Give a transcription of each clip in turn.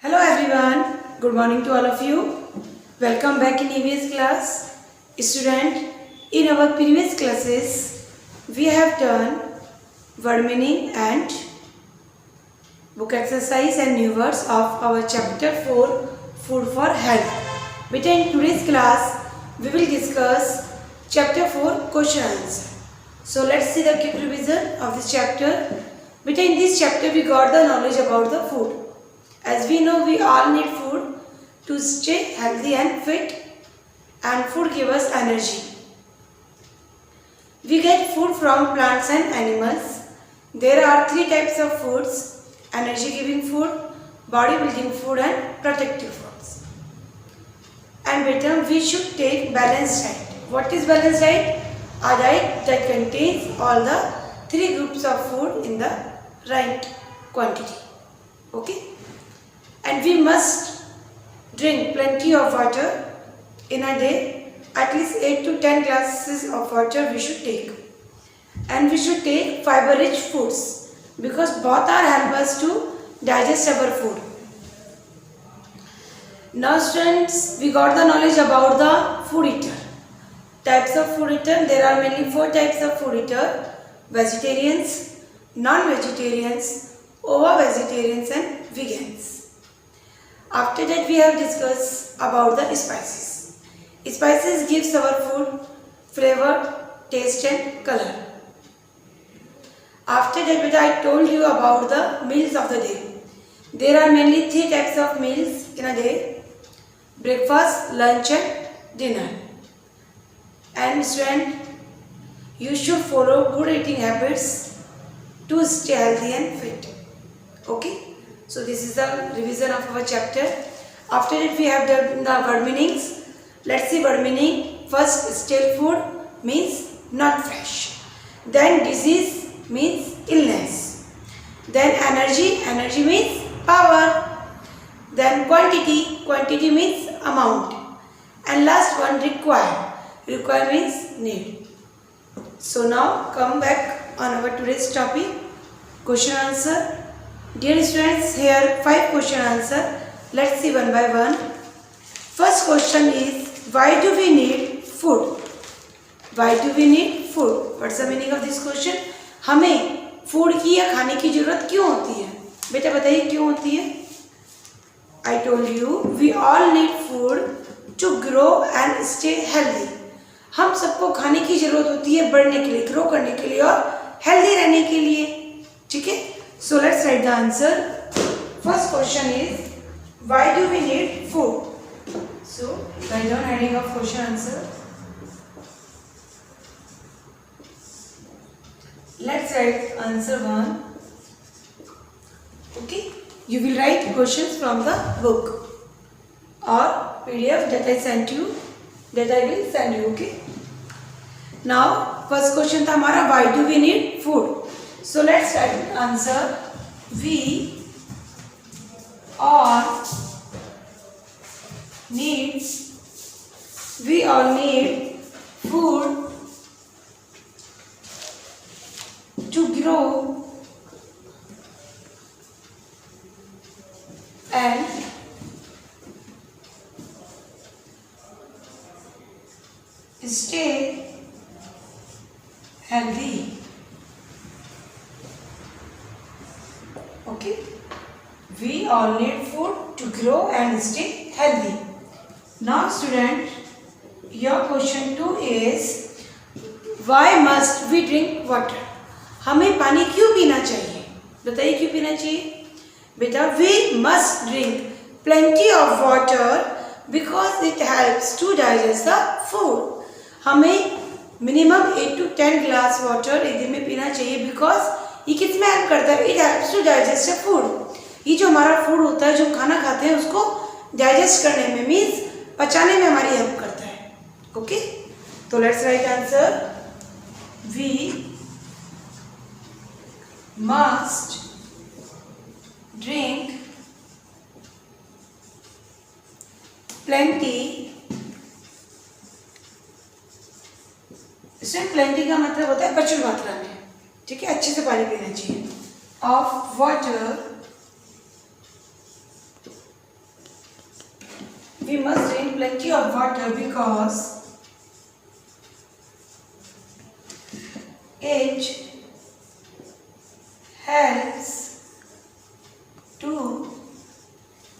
Hello everyone, good morning to all of you. Welcome back in EVS class. Student, in our previous classes, we have done word meaning and book exercise and new words of our chapter 4, Food for Health. But in today's class, we will discuss chapter 4, question answer. So let's see the quick revision of this chapter. But in this chapter, we got the knowledge about the food. As we know, we all need food to stay healthy and fit, and food gives us energy. We get food from plants and animals. There are three types of foods: energy giving food, body building food and protective foods. And better, we should take balanced diet. What is balanced diet? A diet that contains all the three groups of food in the right quantity. Okay? And we must drink plenty of water in a day. At least 8 to 10 glasses of water we should take. And we should take fiber-rich foods because both are help us to digest our food. Now students, we got the knowledge about the food eater. Types of food eater, there are mainly 4 types of food eater: vegetarians, non-vegetarians, ovo-vegetarians and vegans. After that, we have discussed about the spices. Spices gives our food flavor, taste and color. After that, I told you about the meals of the day. There are mainly 3 types of meals in a day: breakfast, lunch and dinner. And student, you should follow good eating habits to stay healthy and fit. Okay? So this is the revision of our chapter. After it, we have done the word meanings. Let's see word meaning. First, stale food means not fresh. Then disease means illness. Then energy means power. Then quantity means amount. And last one, require means need. So now come back on our today's topic, question answer. Dear students, here 5 question answer. Let's see one by one. First question is, why do we need food? Why do we need food? What's the meaning of this question? हमें food की या खाने की जरूरत क्यों होती है? बेटा बताइए क्यों होती है? I told you we all need food to grow and stay healthy. हम सबको खाने की जरूरत होती है बढ़ने के लिए, ग्रो करने के लिए और हेल्दी रहने के लिए. ठीक है? So let's write the answer. First question is, why do we need food? So write down heading of question answer. Let's write answer 1. Okay. You will write questions from the book or PDF that I sent you, that I will send you. Okay. Now first question था हमारा, why do we need food? So let's write answer. We all need food to grow and stay healthy. Okay, we all need food to grow and stay healthy. Now student, your question 2 is, why must we drink water? हमें पानी क्यों पीना चाहिए? बताइए क्यों पीना चाहिए? बेटा, we must drink plenty of water because it helps to digest the food. हमें minimum 8 to 10 glass water एक दिन में पीना चाहिए because ये किस में हेल्प करता है? It helps to digest a food. ये जो हमारा फूड होता है, जो खाना खाते हैं, उसको डाइजेस्ट करने में, मीन्स पचाने में हमारी हेल्प करता है. ओके, तो let's write answer. We must drink plenty. इसमें प्लेंटी का मतलब होता है प्रचुर मात्रा में. ठीक है, अच्छे से पानी पीना चाहिए. Of water plenty of water because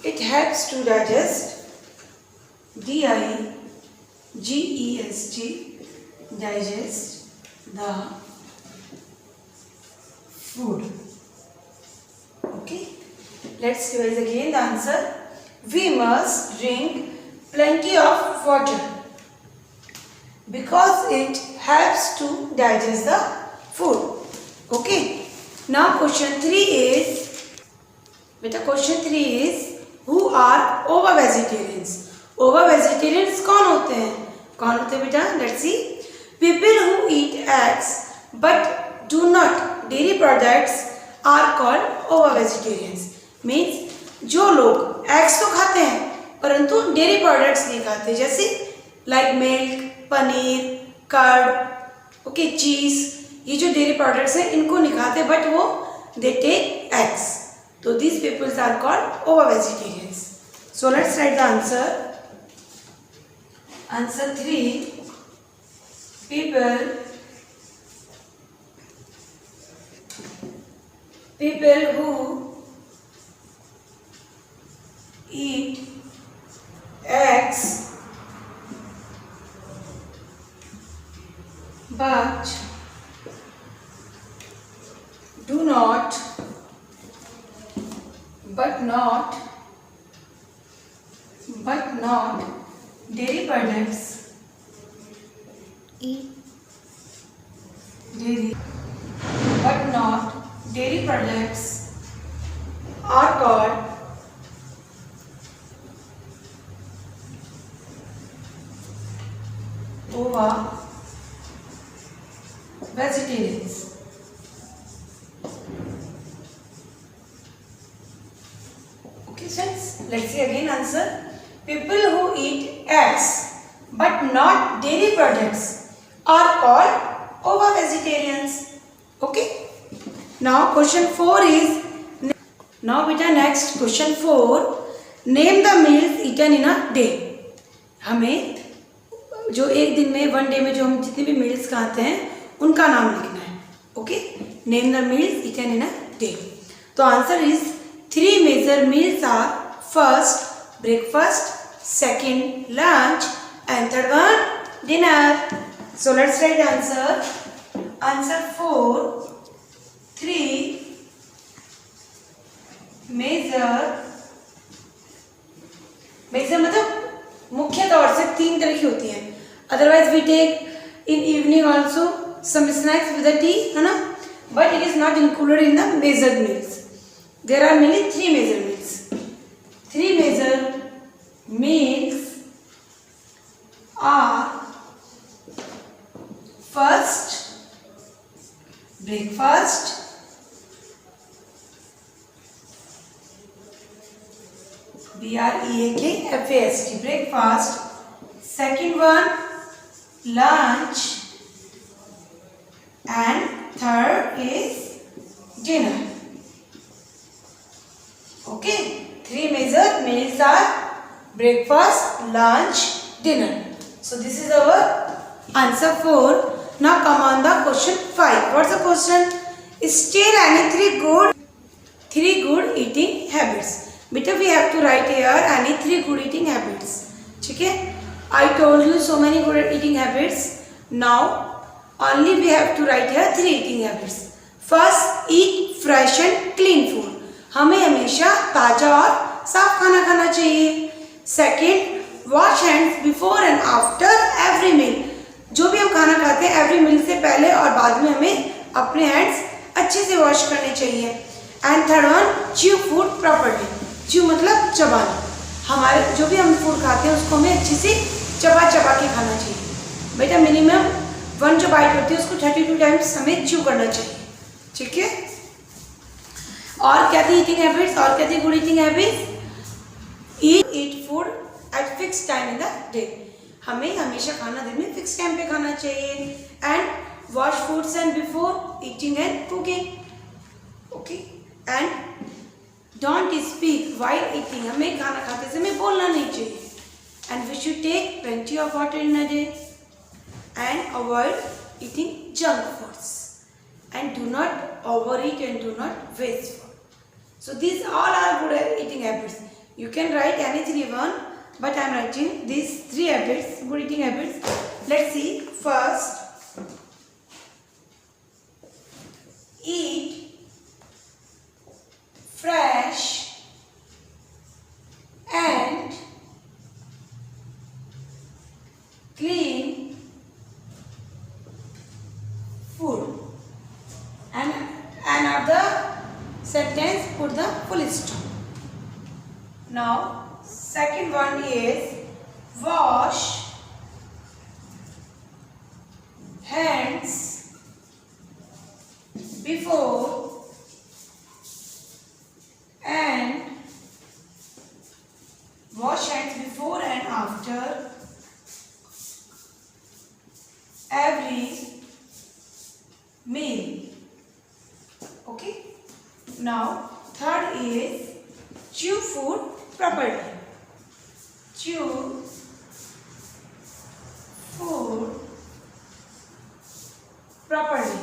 it helps to digest, digest, digest the food. Okay, let's revise again the answer. We must drink plenty of water because it helps to digest the food. Okay, now question 3 is, who are ova vegetarians? Ova vegetarians कौन होते हैं? बेटा? Let's see. People who eat eggs but do not dairy products are called ova vegetarians. Means जो लोग eggs तो खाते हैं परंतु dairy products नहीं खाते, जैसे like milk, paneer, curd, okay, cheese, ये जो dairy products हैं इनको नहीं खाते but वो they take eggs. So these peoples are called ova vegetarians. So let's write the answer. Answer 3. People who eat eggs but not dairy products are called ova vegetarians. Okay friends, let's see again answer. People who eat eggs but not dairy products are called ova vegetarians. Okay, now question 4 is, now beta next question 4, name the meals eaten in a day. हमें जो एक दिन में, one day में जो हम जितने भी मील्स खाते हैं उनका नाम लिखना है. Okay, name the meals eaten in a day. तो answer is 3 major meals are, first breakfast, second lunch and third one dinner. So let's write the answer. Answer 4, 3 major मतलब मुख्य तौर से 3 तरह की होती हैं. Otherwise we take in evening also some snacks with the tea, है ना, but it is not included in the majored meals. There are mainly 3 major meals. 3 major meals are, first breakfast, BREAKFAST, breakfast, second one lunch and third is dinner. Okay, 3 major meals are breakfast, lunch, dinner. So this is our answer 4. Now come on the question 5. What's the question? State any 3 good eating habits. Beta we have to write here any 3 good eating habits. ठीक है? I told you so many good eating habits. Now only we have to write here 3 eating habits. First, eat fresh and clean food. हमें हमेशा ताजा और साफ खाना खाना चाहिए. Second, wash hands before and after every meal. जो भी हम खाना खाते हैं एवरी मील से पहले और बाद में हमें अपने हैंड्स अच्छे से वॉश करने चाहिए. And third one, chew food properly. Chew मतलब चबाना. हमारे जो भी हम फूड खाते हैं उसको हमें अच्छे से चबा के खाना चाहिए. बेटा मिनिमम 1 जो बाइट होती है उसको 32 टाइम्स हमें च्यू करना चाहिए. ठीक है. और क्या थी ईटिंग हैबिट्स, और क्या थी good eating habits? Eat food at fixed time in the day. हमें हमेशा खाना दिन में फिक्स टाइम पे खाना चाहिए. And wash foods and before eating and cooking. Okay, and don't speak while eating. हमें खाना खाते समय बोलना नहीं चाहिए. and we should take plenty of water in a day and avoid eating junk foods and do not overeat and do not waste food. So these all are good eating habits. You can write any 3 but I am writing these 3 habits, good eating habits. Let's see. First, eat fresh and clean food. And another sentence, put the full stop. Now, second one is wash hands before and wash hands before and after every meal. Okay. Now, third is chew food properly. Chew food properly.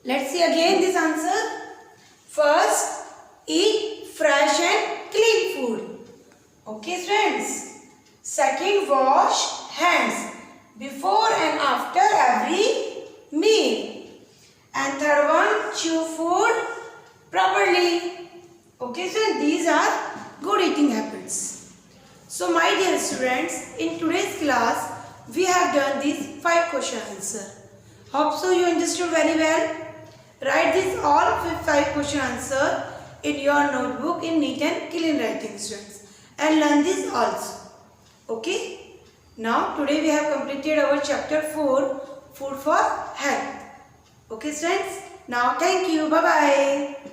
Let's see again this answer. First, eat fresh and clean food. Okay, friends. Second, wash hands before and after every meal. And third one, chew food properly. Okay, so these are good eating habits. So my dear students, in today's class, we have done these 5 question answer. Hope so you understood very well. Write this all 5 question answer in your notebook in neat and clean writing, students, and learn this also. Okay. Now today we have completed our chapter 4, food for health. Okay, students. Now thank you. Bye bye.